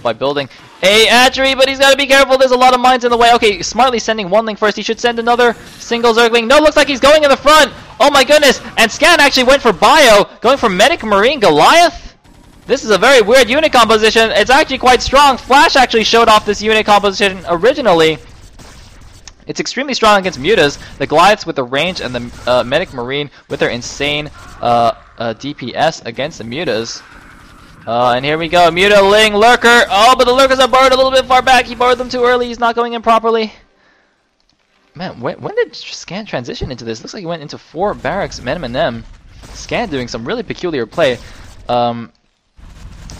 by building a hatchery, but he's got to be careful. There's a lot of mines in the way. Okay, smartly sending one link first. He should send another single Zergling. No, looks like he's going in the front. Oh my goodness. And Scan actually went for Bio, going for Medic Marine Goliath. This is a very weird unit composition. It's actually quite strong. Flash actually showed off this unit composition originally. It's extremely strong against Mutas. The Goliaths with the range and the Medic Marine with their insane DPS against the Mutas. And here we go, Muta, Ling, Lurker. Oh, but the Lurkers are borrowed a little bit far back. He borrowed them too early. He's not going in properly. Man, when did Scan transition into this? Looks like he went into 4 barracks, M&M. Scan doing some really peculiar play.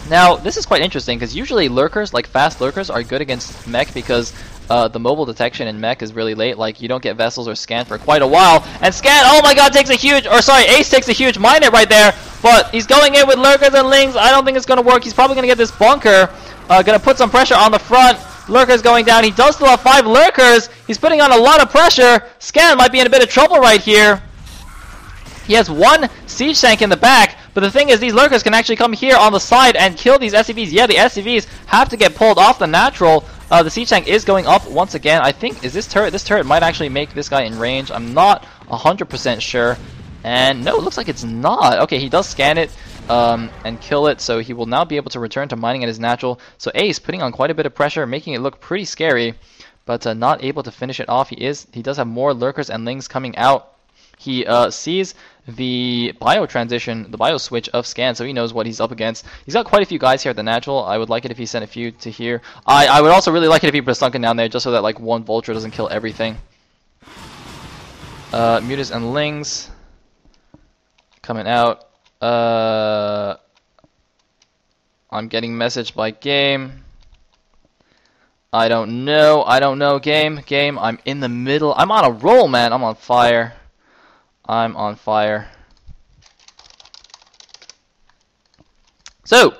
Now, this is quite interesting, because usually Lurkers, like fast Lurkers, are good against Mech because the mobile detection in Mech is really late. Like, you don't get Vessels or Scan for quite a while. And Scan, oh my god, takes a huge, or sorry, Ace takes a huge mine hit right there. But he's going in with Lurkers and Lings. I don't think it's going to work. He's probably going to get this bunker. Going to put some pressure on the front. Lurkers going down. He does still have 5 Lurkers. He's putting on a lot of pressure. Scan might be in a bit of trouble right here. He has 1 siege tank in the back. But the thing is, these Lurkers can actually come here on the side and kill these SCVs. Yeah, the SCVs have to get pulled off the natural. The siege tank is going up once again. I think, is this turret might actually make this guy in range. I'm not 100% sure. And no, it looks like it's not. Okay, he does scan it and kill it, so he will now be able to return to mining at his natural. So Ace putting on quite a bit of pressure, making it look pretty scary, but not able to finish it off. He does have more Lurkers and Lings coming out. He sees the bio transition, the bio switch of Scan, so he knows what he's up against. He's got quite a few guys here at the natural. I would like it if he sent a few to here. I would also really like it if he put a Sunken down there, just so that like 1 Vulture doesn't kill everything. Mutas and Lings coming out. I'm getting messaged by Game. I don't know, Game. Game, I'm in the middle. I'm on a roll, man. I'm on fire. I'm on fire. So,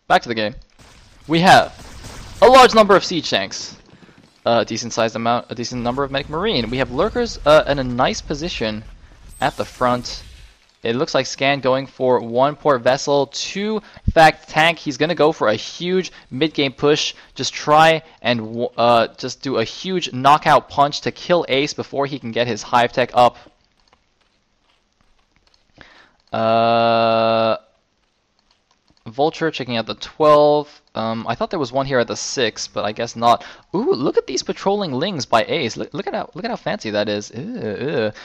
back to the game. We have a large number of siege tanks. A decent number of Medic Marine. We have Lurkers in a nice position at the front. It looks like Scan going for 1 port vessel, 2 fact tank. He's going to go for a huge mid-game push. Just try and just do a huge knockout punch to kill Ace before he can get his Hive Tech up. Vulture checking out the 12. I thought there was one here at the 6, but I guess not. Ooh, look at these patrolling Lings by Ace. Look at how fancy that is.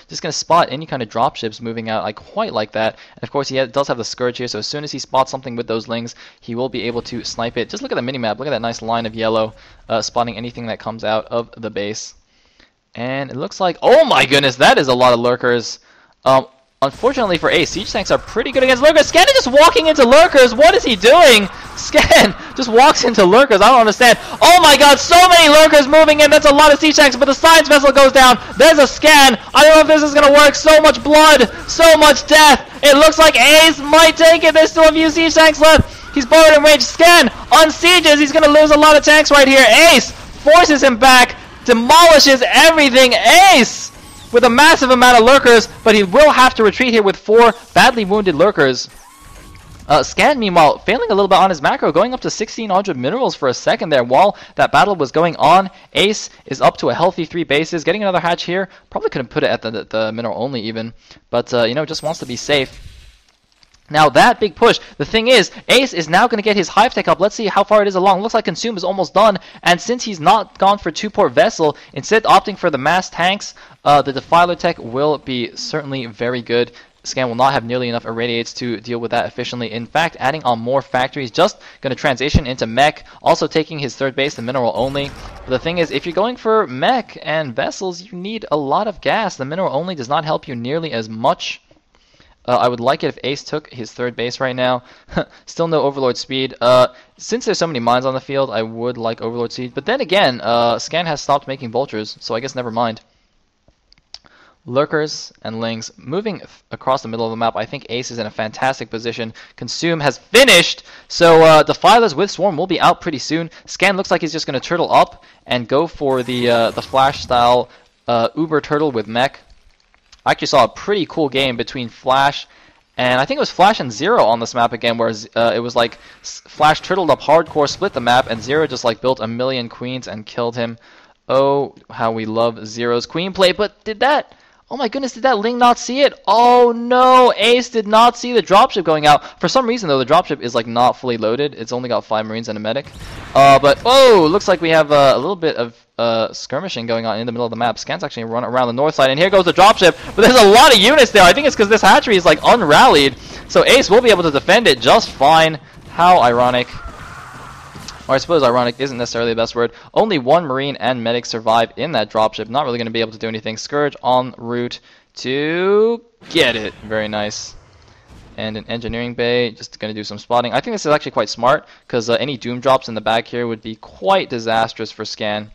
Just gonna spot any kind of dropships moving out. I quite like that. And of course, he does have the Scourge here, so as soon as he spots something with those Lings, he will be able to snipe it. Just look at the minimap. Look at that nice line of yellow, spotting anything that comes out of the base. And it looks like, oh my goodness, that is a lot of Lurkers. Unfortunately for Ace, siege tanks are pretty good against Lurkers. Scan is just walking into Lurkers. What is he doing? Scan just walks into Lurkers. I don't understand. Oh my god, so many Lurkers moving in. That's a lot of siege tanks, but the science vessel goes down. There's a Scan. I don't know if this is going to work. So much blood. So much death. It looks like Ace might take it. There's still a few siege tanks left. He's borrowed in range. Scan unsieges. He's going to lose a lot of tanks right here. Ace forces him back. Demolishes everything. Ace with a massive amount of Lurkers, but he will have to retreat here with 4 badly wounded Lurkers. Scan, meanwhile, failing a little bit on his macro, going up to 1600 minerals for a second there while that battle was going on. Ace is up to a healthy 3 bases, getting another hatch here. Probably couldn't put it at the mineral only even, but you know, just wants to be safe. Now that big push, the thing is, Ace is now going to get his Hive Tech up. Let's see how far it is along. Looks like Consume is almost done, and since he's not gone for 2-port vessel, instead opting for the mass tanks, the Defiler Tech will be certainly very good. Scan will not have nearly enough irradiates to deal with that efficiently. In fact, adding on more factories, just going to transition into mech, also taking his 3rd base, the mineral only. But the thing is, if you're going for mech and vessels, you need a lot of gas. The mineral only does not help you nearly as much. I would like it if Ace took his 3rd base right now. Still no Overlord speed. Since there's so many mines on the field, I would like Overlord speed. But then again, Scan has stopped making Vultures, so I guess never mind. Lurkers and Lings moving across the middle of the map. I think Ace is in a fantastic position. Consume has finished, so Defilers with Swarm will be out pretty soon. Scan looks like he's just going to turtle up and go for the Flash style Uber Turtle with mech. I actually saw a pretty cool game between Flash And I think it was Flash and Zero on this map again, where it was like Flash turtled up hardcore, split the map, and Zero just like built a million queens and killed him. Oh, how we love Zero's queen play. But did that... Oh my goodness, did that Ling not see it? Oh no, Ace did not see the dropship going out. For some reason though, the dropship is like not fully loaded. It's only got 5 Marines and a medic. But oh, looks like we have a little bit of skirmishing going on in the middle of the map. Scan's actually run around the north side, and here goes the dropship. But there's a lot of units there. I think it's because this hatchery is like unrallied. So Ace will be able to defend it just fine. How ironic. Or I suppose ironic isn't necessarily the best word. Only 1 Marine and medic survive in that dropship. Not really going to be able to do anything. Scourge en route to get it. Very nice. And an engineering bay. Just going to do some spotting. I think this is actually quite smart, because any doom drops in the back here would be quite disastrous for Scan.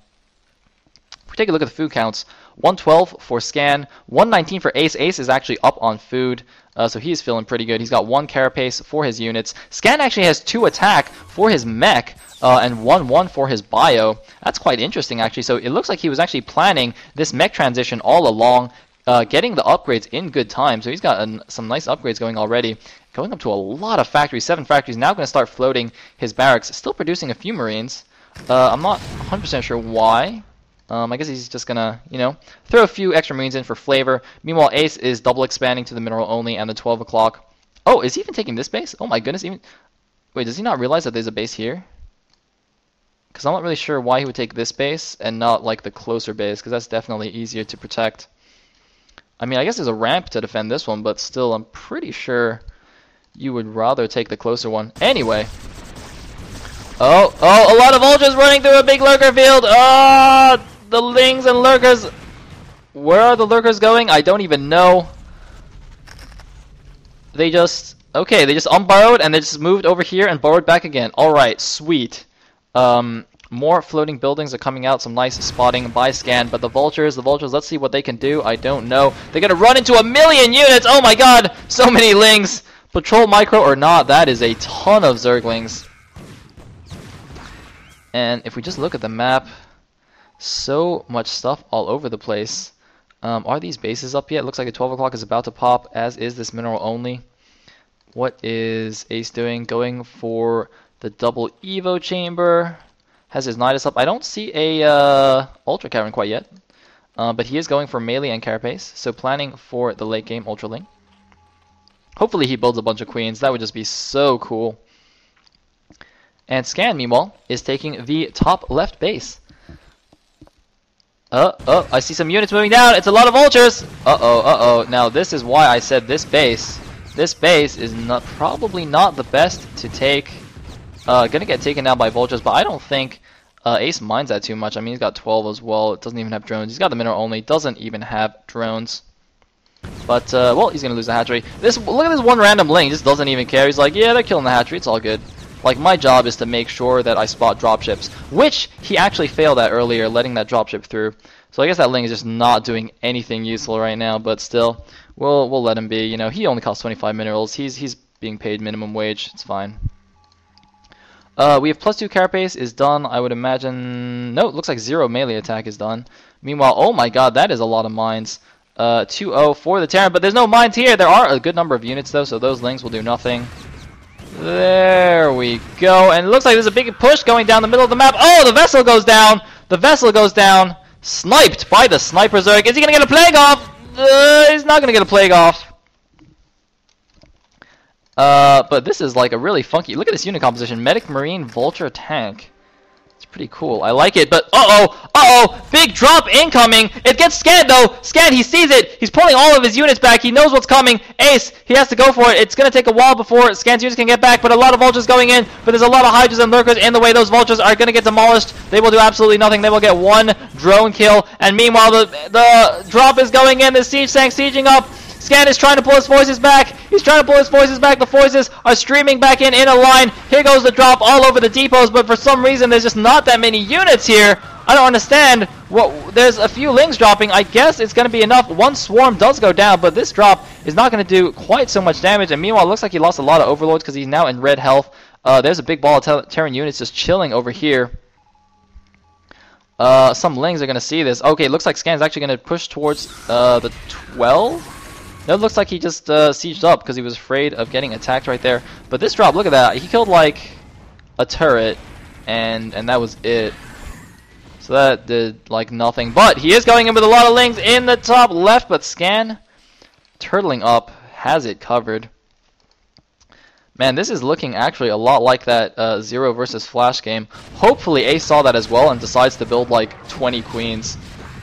If we take a look at the food counts, 112 for Scan, 119 for Ace. Ace is actually up on food, so he's feeling pretty good. He's got 1 carapace for his units. Scan actually has 2 attack for his mech, and 1-1 for his bio. That's quite interesting, actually. So it looks like he was actually planning this mech transition all along, getting the upgrades in good time. So he's got some nice upgrades going already. Going up to a lot of factories, 7 factories. Now going to start floating his barracks. Still producing a few Marines. I'm not 100% sure why. I guess he's just going to, you know, throw a few extra Marines in for flavor. Meanwhile, Ace is double expanding to the mineral only and the 12 o'clock. Oh, is he even taking this base? Oh my goodness. Wait, does he not realize that there's a base here? Because I'm not really sure why he would take this base and not like the closer base, because that's definitely easier to protect. I mean, I guess there's a ramp to defend this one, but still, I'm pretty sure you would rather take the closer one. Anyway. Oh, a lot of vultures running through a big lurker field. Ah, the lings and lurkers. Where are the lurkers going? I don't even know. They just unburrowed and they just moved over here and burrowed back again. Alright, sweet. More floating buildings are coming out. Some nice spotting by Scan. But the vultures, let's see what they can do. I don't know. They're going to run into 1,000,000 units. Oh my god. So many lings. Patrol micro or not, that is a ton of zerglings. And if we just look at the map, so much stuff all over the place. Are these bases up yet? Looks like the 12 o'clock is about to pop, as is this mineral only. What is Ace doing? Going for the double Evo chamber. Has his Nidus up. I don't see a Ultra Cavern quite yet. But he is going for melee and carapace. So planning for the late game Ultra Ling. Hopefully he builds a bunch of queens. That would just be so cool. And Scan, meanwhile, is taking the top left base. I see some units moving down. It's a lot of vultures. Now this is why I said this base. This base is probably not the best to take. Gonna get taken down by vultures, but I don't think Ace minds that too much. I mean, he's got 12 as well. It doesn't even have drones. He's got the mineral only. Doesn't even have drones. But well, he's gonna lose the hatchery. Look at this one random Ling. Just doesn't even care. He's like, yeah, they're killing the hatchery. It's all good. Like, my job is to make sure that I spot dropships, which he actually failed at earlier, letting that dropship through. So I guess that Ling is just not doing anything useful right now. But still, we'll let him be. You know, he only costs 25 minerals. He's being paid minimum wage. It's fine. We have +2 carapace is done, I would imagine. No, it looks like 0 melee attack is done. Meanwhile, oh my god, that is a lot of mines. 2-0 for the Terran, but there's no mines here. There are a good number of units though, so those Lings will do nothing. There we go, and it looks like there's a big push going down the middle of the map. Oh, the vessel goes down. The vessel goes down. Sniped by the sniper Zerg. Is he gonna get a plague off? He's not gonna get a plague off. But this is like a really funky. Look at this unit composition: medic, marine, vulture, tank. It's pretty cool. I like it. But big drop incoming. It gets Scan though. Scan, he sees it. He's pulling all of his units back. He knows what's coming. Ace, he has to go for it. It's gonna take a while before Scan's units can get back. But a lot of vultures going in. But there's a lot of hydras and lurkers in the way. Those vultures are gonna get demolished. They will do absolutely nothing. They will get 1 drone kill. And meanwhile, the drop is going in. The siege tank sieging up. Scan is trying to pull his forces back. He's trying to pull his forces back. The forces are streaming back in a line. Here goes the drop all over the depots, but for some reason there's just not that many units here. I don't understand. There's a few Lings dropping. I guess it's going to be enough. 1 swarm does go down, but this drop is not going to do quite so much damage. And meanwhile, it looks like he lost a lot of overlords because he's now in red health. There's a big ball of Terran units just chilling over here. Some Lings are going to see this. Okay, it looks like Scan's actually going to push towards the 12. No, it looks like he just sieged up because he was afraid of getting attacked right there. But this drop, look at that. He killed like a turret, and that was it. So that did like nothing. But he is going in with a lot of lings in the top left, but Scan turtling up has it covered. Man, this is looking actually a lot like that Zero versus Flash game. Hopefully Ace saw that as well and decides to build like 20 queens.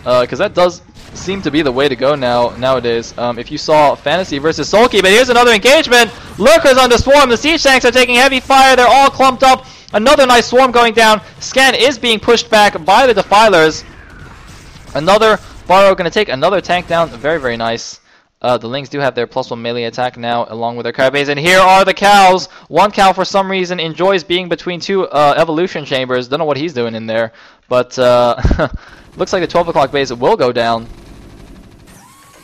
Because that does seem to be the way to go nowadays. If you saw Fantasy versus Sulky, but here's another engagement. Lurkers on the swarm. The siege tanks are taking heavy fire. They're all clumped up. Another nice swarm going down. Scan is being pushed back by the Defilers. Another Borrow going to take another tank down. Very, very nice. The Lings do have their +1 melee attack now, along with their Carapace. And here are the cows. One cow, for some reason, enjoys being between two evolution chambers. Don't know what he's doing in there. But looks like the 12 o'clock base will go down.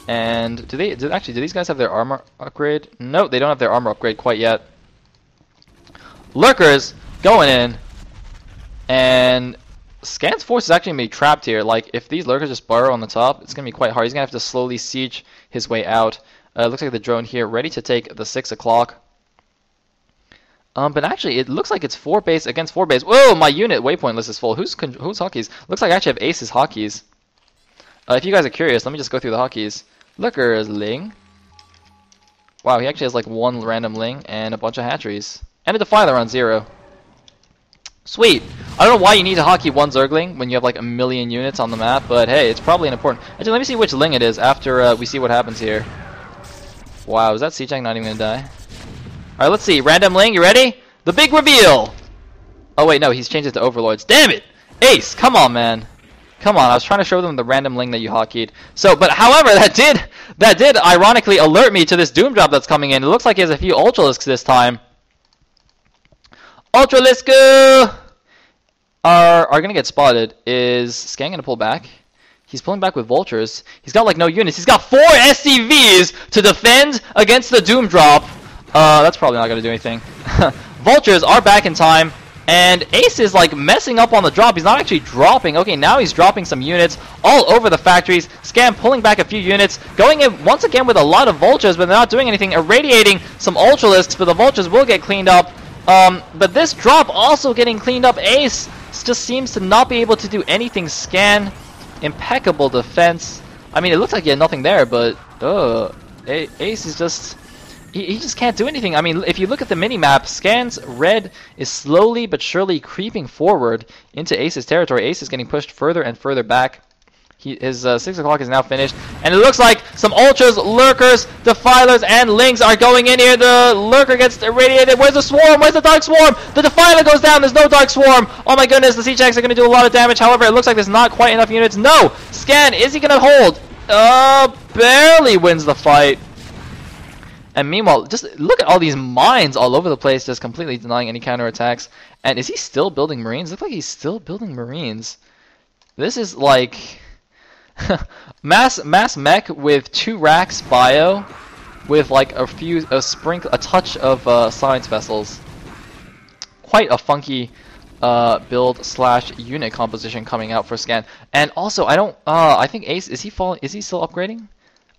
And do these guys have their armor upgrade? No, they don't have their armor upgrade quite yet. Lurkers going in. And Scan's force is actually going to be trapped here. Like, if these Lurkers just burrow on the top, it's going to be quite hard. He's going to have to slowly siege his way out. Looks like the drone here ready to take the 6 o'clock. But actually, it looks like it's 4 base against 4 base. Whoa, my unit waypoint list is full. Who's hotkeys? Looks like I actually have Ace's hotkeys. If you guys are curious, let me just go through the hotkeys. Lurkers, Ling. Wow, he actually has like 1 random Ling and a bunch of hatcheries. And a Defiler on 0. Sweet. I don't know why you need to hotkey 1 Zergling when you have like a million units on the map, but hey, it's probably an important. Actually, let me see which Ling it is after we see what happens here. Wow, is that Siege Tank not even gonna die? Alright, let's see. Random Ling, you ready? The big reveal! Oh wait, no, he's changed it to Overlords. Damn it! Ace, come on, man. Come on, I was trying to show them the random Ling that you hotkeyed. So, but however, that did ironically alert me to this Doom drop that's coming in. It looks like he has a few Ultralisks this time. Ultralisk are gonna get spotted. Is Scan gonna pull back? He's pulling back with Vultures. He's got like no units. He's got 4 SCVs to defend against the Doom drop. That's probably not gonna do anything. Vultures are back in time, and Ace is like messing up on the drop. He's not actually dropping. Okay, now he's dropping some units all over the factories. Scan pulling back a few units, going in once again with a lot of Vultures, but they're not doing anything. Irradiating some Ultralisks, but the Vultures will get cleaned up. But this drop also getting cleaned up. Ace just seems to not be able to do anything. Scan, impeccable defense. I mean, it looks like he had nothing there, but Ace is just he just can't do anything. I mean, if you look at the mini-map, Scan's red is slowly but surely creeping forward into Ace's territory. Ace is getting pushed further and further back. His 6 o'clock is now finished, and it looks like some Ultras, Lurkers, Defilers, and Lings are going in here. The Lurker gets irradiated. Where's the Swarm? Where's the Dark Swarm? The Defiler goes down. There's no Dark Swarm. Oh my goodness, the Siege Tanks are going to do a lot of damage. However, it looks like there's not quite enough units. No! Scan, is he going to hold? Barely wins the fight. And meanwhile, just look at all these mines all over the place, just completely denying any counterattacks. And is he still building Marines? Looks like he's still building Marines. This is like mass mech with 2 racks bio, with like a touch of science vessels. Quite a funky build / unit composition coming out for Scan. And also, I think Ace, is he still upgrading?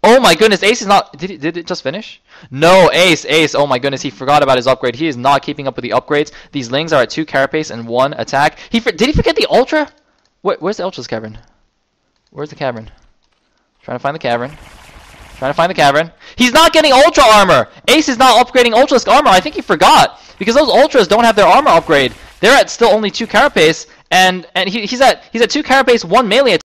Oh my goodness, Ace is not. Did it just finish? No, Ace. Oh my goodness, he forgot about his upgrade. He is not keeping up with the upgrades. These Lings are at 2 carapace and 1 attack. Did he forget the Ultra? Where's the Ultra's cavern? Where's the cavern? Trying to find the cavern. He's not getting Ultra armor. Ace is not upgrading Ultralisk armor. I think he forgot, because those Ultras don't have their armor upgrade. They're at still only 2 carapace, and he's at 2 carapace, 1 melee attack.